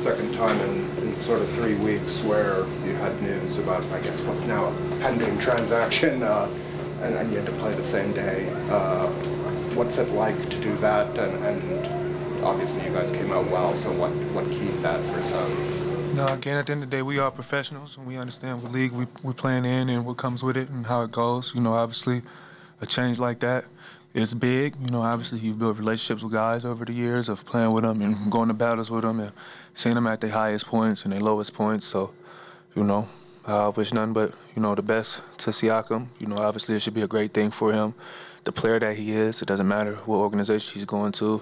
second time in sort of 3 weeks where you had news about, I guess, what's now a pending transaction, and you had to play the same day. What's it like to do that? And obviously you guys came out well, so what keep that first time? No, again, at the end of the day, we are professionals, and we understand what league we're playing in and what comes with it and how it goes. You know, obviously, a change like that is big. You know, obviously, you've built relationships with guys over the years of playing with them and going to battles with them and seeing them at their highest points and their lowest points. So, you know, I wish nothing but, you know, the best to Siakam. You know, obviously, it should be a great thing for him. The player that he is, it doesn't matter what organization he's going to.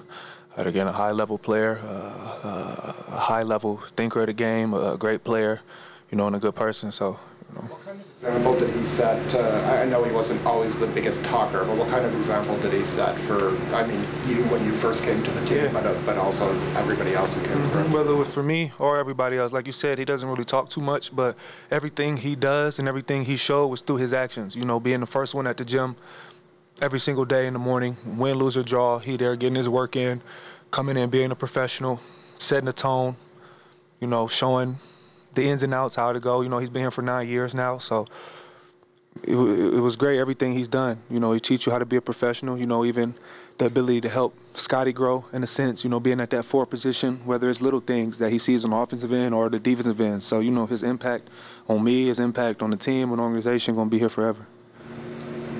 Again, a high-level player, a high-level thinker of the game, a great player, you know, and a good person. So, you know. What kind of example did he set? I know he wasn't always the biggest talker, but what kind of example did he set for, I mean, you when you first came to the team, but also everybody else who came through? Whether it was for me or everybody else. Like you said, he doesn't really talk too much, but everything he does and everything he showed was through his actions. You know, being the first one at the gym every single day in the morning, win, lose, or draw, he there getting his work in, coming in, being a professional, setting the tone, you know, showing the ins and outs, how to go. You know, he's been here for 9 years now, so it was great, everything he's done. You know, he teach you how to be a professional, you know, even the ability to help Scottie grow in a sense, you know, being at that forward position, whether it's little things that he sees on the offensive end or the defensive end. So, you know, his impact on me, his impact on the team and organization going to be here forever.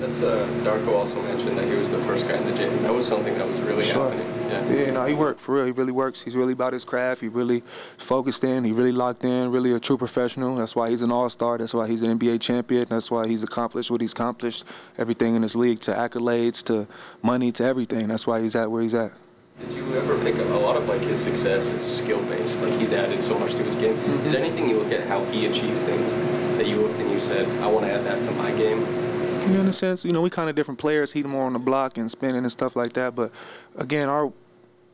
That's Darko also mentioned that he was the first guy in the gym. That was something that was really happening. Yeah, no, he worked for real. He really works. He's really about his craft. He really focused in. He really locked in. Really a true professional. That's why he's an all-star. That's why he's an NBA champion. That's why he's accomplished what he's accomplished. Everything in this league, to accolades, to money, to everything. That's why he's at where he's at. Did you ever pick up a lot of like his success is skill-based? Like he's added so much to his game. Is there anything you look at how he achieved things that you looked and you said, I want to add that to my game? Yeah, in a sense, you know, we kind of different players. He's more on the block and spinning and stuff like that. But again, our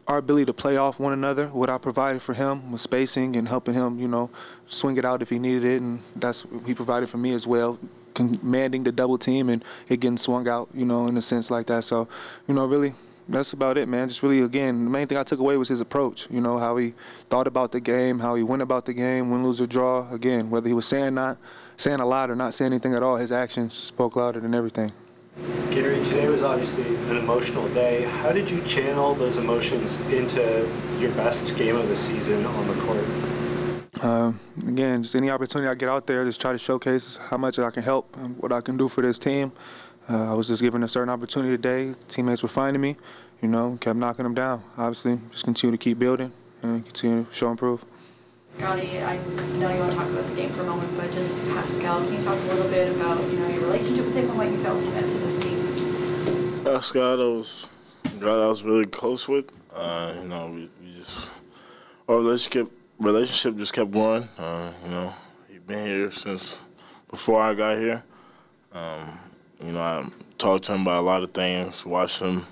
ability to play off one another, what I provided for him was spacing and helping him, you know, swing it out if he needed it, and that's what he provided for me as well, commanding the double team and it getting swung out, you know, in a sense like that. So, you know, really, that's about it, man. Just really, again, the main thing I took away was his approach, you know, how he thought about the game, how he went about the game, win, lose, or draw. Again, whether he was saying a lot or not saying anything at all, his actions spoke louder than everything. Gary, today was obviously an emotional day. How did you channel those emotions into your best game of the season on the court? Again, just any opportunity I get out there, just try to showcase how much I can help and what I can do for this team. I was just given a certain opportunity today. Teammates were finding me, you know, kept knocking them down. Obviously, just continue to keep building and continue to show and prove. Scottie, I know you want to talk about the game for a moment, but just Pascal, can you talk a little bit about, you know, your relationship with him and what you felt he meant to this team? Pascal, I was really close with. You know, we just our relationship just kept growing. You know, he's been here since before I got here. You know, I talked to him about a lot of things, watched him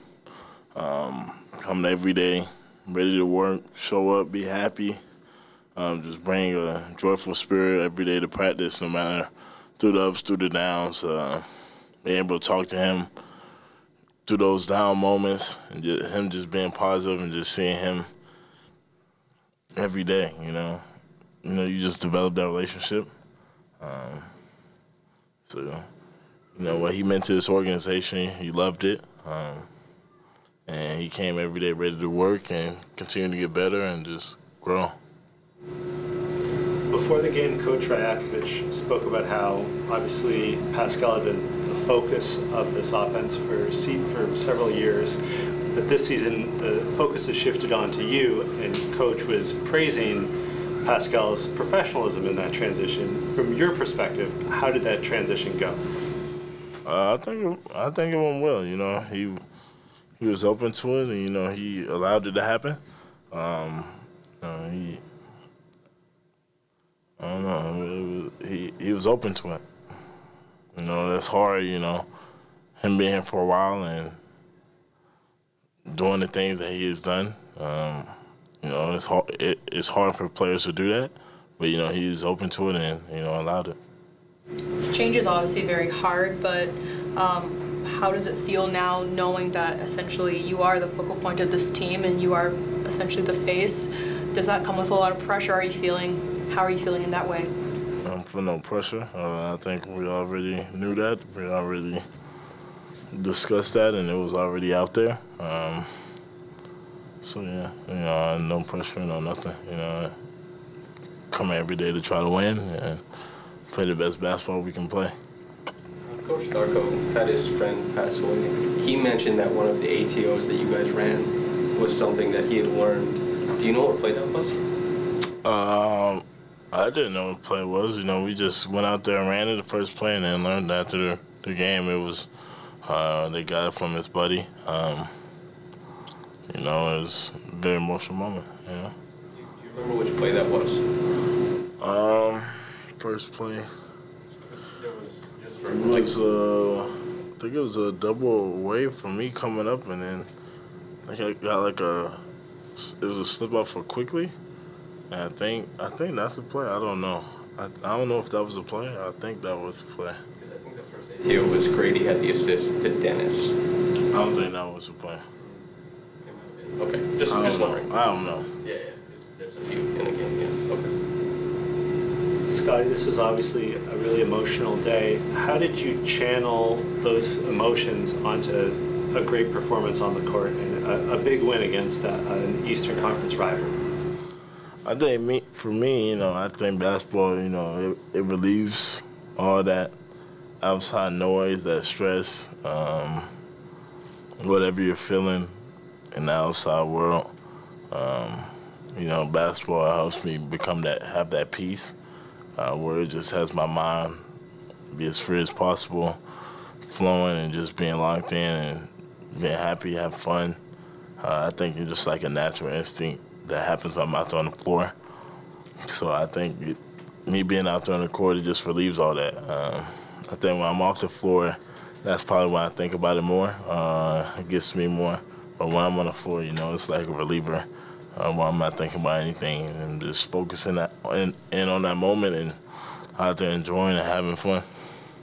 come every day, ready to work, show up, be happy. Just bring a joyful spirit every day to practice, no matter through the ups, through the downs. Being able to talk to him through those down moments and him just being positive and just seeing him every day, you know. You just develop that relationship. So, you know, what he meant to this organization, he loved it. And he came every day ready to work and continue to get better and just grow. Before the game, Coach Rajakovic spoke about how obviously Pascal had been the focus of this offense for several years, but this season the focus has shifted onto you, and Coach was praising Pascal's professionalism in that transition. From your perspective, how did that transition go? I think it went well. You know, he was open to it, and you know he allowed it to happen. I don't know. He was open to it. You know, that's hard. You know, him being here for a while and doing the things that he has done. You know, it's hard for players to do that, but you know he's open to it and you know allowed it. Change is obviously very hard, but how does it feel now knowing that essentially you are the focal point of this team and you are essentially the face Does that come with a lot of pressure? How are you feeling in that way? For no pressure. I think we already knew that. We already discussed that, and it was already out there. So yeah, no pressure, no nothing. Come every day to try to win and play the best basketball we can play. Coach Darko had his friend pass away. He mentioned that one of the ATOs that you guys ran was something that he had learned. Do you know what play that was? I didn't know what play was. We just went out there and ran it the first play, and then learned after the game it was they got it from his buddy. It was a very emotional moment. Do you remember which play that was? First play. It was I think it was a double wave for me coming up, and then I got it was a slip up for Quickly. And I think that's the play. I don't know. I don't know if that was a play. I think that was the play. Because I think the first ATO was Grady had the assist to Dennis. I don't think that was the play. Okay, just wondering. I don't know. Yeah, there's a few in a game. Yeah. Okay. Scottie, this was obviously a really emotional day. How did you channel those emotions onto a great performance on the court and a big win against an Eastern Conference rival? I think for me, I think basketball, it relieves all that outside noise, that stress, whatever you're feeling in the outside world. Basketball helps me have that peace. Where it just has my mind be as free as possible, flowing and just being locked in and being happy, have fun. I think it's just like a natural instinct that happens when I'm out there on the floor. So I think me being out there on the court, it just relieves all that. I think when I'm off the floor, that's probably when I think about it more. It gets me more. But when I'm on the floor, it's like a reliever. Where I'm not thinking about anything and just focusing in on that moment and out there enjoying and having fun.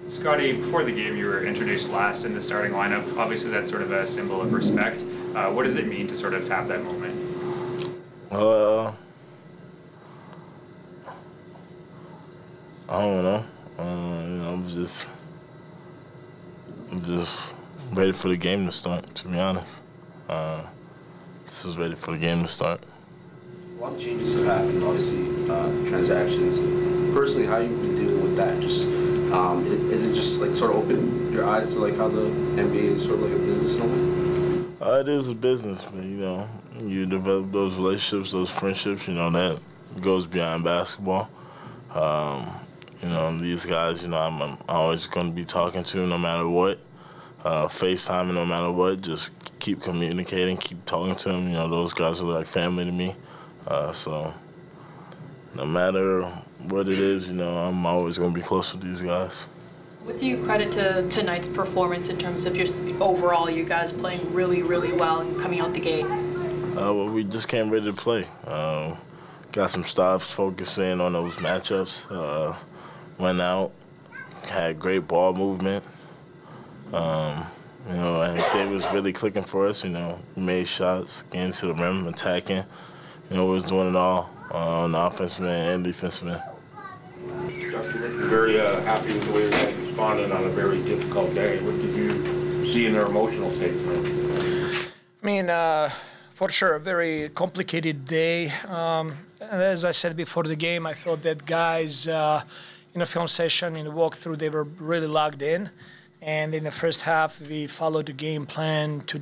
Scottie, before the game, you were introduced last in the starting lineup. Obviously, that's sort of a symbol of respect. What does it mean to sort of have that moment? I don't know. I'm just ready for the game to start, to be honest. This was ready for the game to start. A lot of changes have happened, obviously, transactions. Personally, how you've been dealing with that? Just is it just like sort of open your eyes to like how the NBA is sort of like a business in a way? It is a business, but you develop those relationships, those friendships. That goes beyond basketball. These guys, I'm always going to be talking to no matter what. FaceTime no matter what, just keep communicating, keep talking to them. Those guys are like family to me. So no matter what it is, I'm always going to be close to these guys. What do you credit to tonight's performance in terms of just overall you guys playing really, really well and coming out the gate? Well, we just came ready to play. Got some stops, focusing on those matchups. Went out, had great ball movement. I think it was really clicking for us. We made shots, getting to the rim, attacking. We was doing it all on the offensive end and defensive end. Very happy with the way you guys responded on a very difficult day. What did you see in their emotional state? For sure, a very complicated day. As I said before the game, I thought that guys in the film session, in the walkthrough, they were really locked in. And in the first half, we followed the game plan to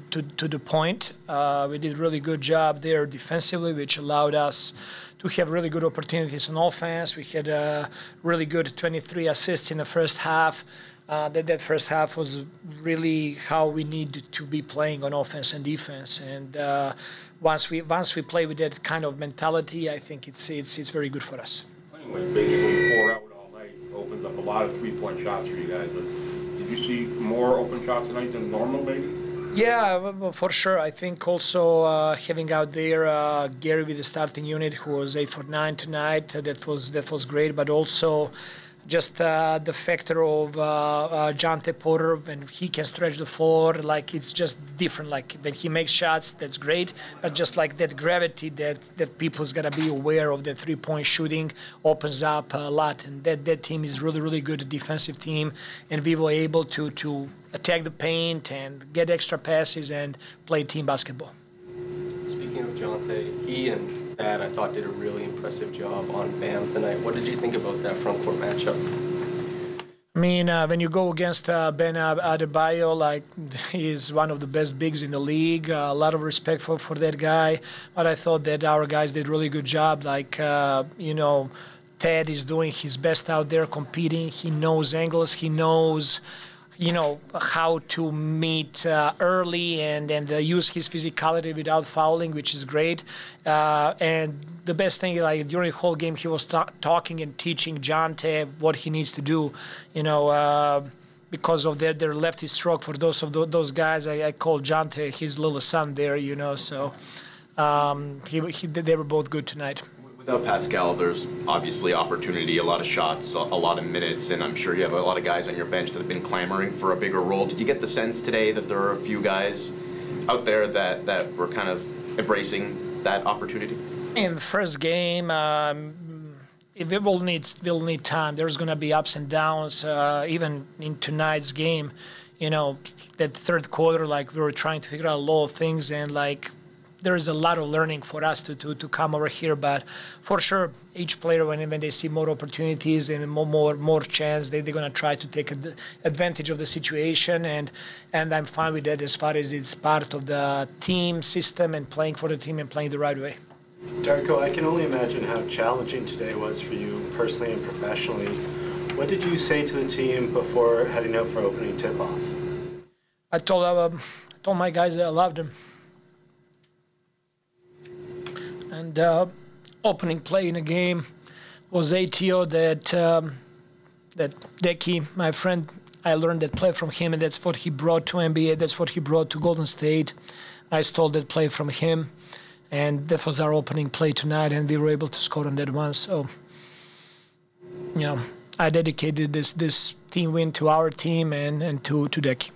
the point. We did a really good job there defensively, which allowed us to have really good opportunities on offense. We had a really good 23 assists in the first half. That first half was really how we need to be playing on offense and defense. And once we play with that kind of mentality, I think it's very good for us. Playing basically 4 out all night opens up a lot of three-point shots for you guys. Did you see more open shots tonight than normal, maybe? Yeah, for sure. I think also having out there Gary with the starting unit, who was 8 for 9 tonight, that was great. But also just the factor of Jonte Porter, when he can stretch the floor, like it's just different. Like when he makes shots, that's great, but just like that gravity that people's gotta be aware of, that three-point shooting opens up a lot, and that team is really, really good, defensive team, and we were able to attack the paint and get extra passes and play team basketball. Speaking of Jonte, he and Thad, I thought, did a really impressive job on Bam tonight. What did you think about that front court matchup? I mean, when you go against Ben Adebayo, like he's one of the best bigs in the league. A lot of respect for that guy. But I thought that our guys did a really good job. Like, you know, Ted is doing his best out there competing. He knows angles. He knows, you know, how to meet early and use his physicality without fouling, which is great. And the best thing, like during the whole game, he was talking and teaching Jonte what he needs to do, you know, because of their lefty stroke. For those guys, I call Jonte his little son there, you know. So they were both good tonight. Without Pascal, there's obviously opportunity, a lot of shots, a lot of minutes, and I'm sure you have a lot of guys on your bench that have been clamoring for a bigger role. Did you get the sense today that there are a few guys out there that were kind of embracing that opportunity? In the first game, we'll need time. There's going to be ups and downs, even in tonight's game. You know, that third quarter, like we were trying to figure out a lot of things, and like there is a lot of learning for us to come over here, but for sure, each player, when they see more opportunities and more chance, they're going to try to take advantage of the situation, and I'm fine with that as far as it's part of the team system and playing for the team and playing the right way. Darko, I can only imagine how challenging today was for you personally and professionally. What did you say to the team before heading out for opening tip-off? I told my guys that I loved them. And opening play in the game was ATO that Decky, my friend, I learned that play from him, and that's what he brought to NBA. That's what he brought to Golden State. I stole that play from him, and that was our opening play tonight, and we were able to score on that one. So, you know, I dedicated this team win to our team and to Decky.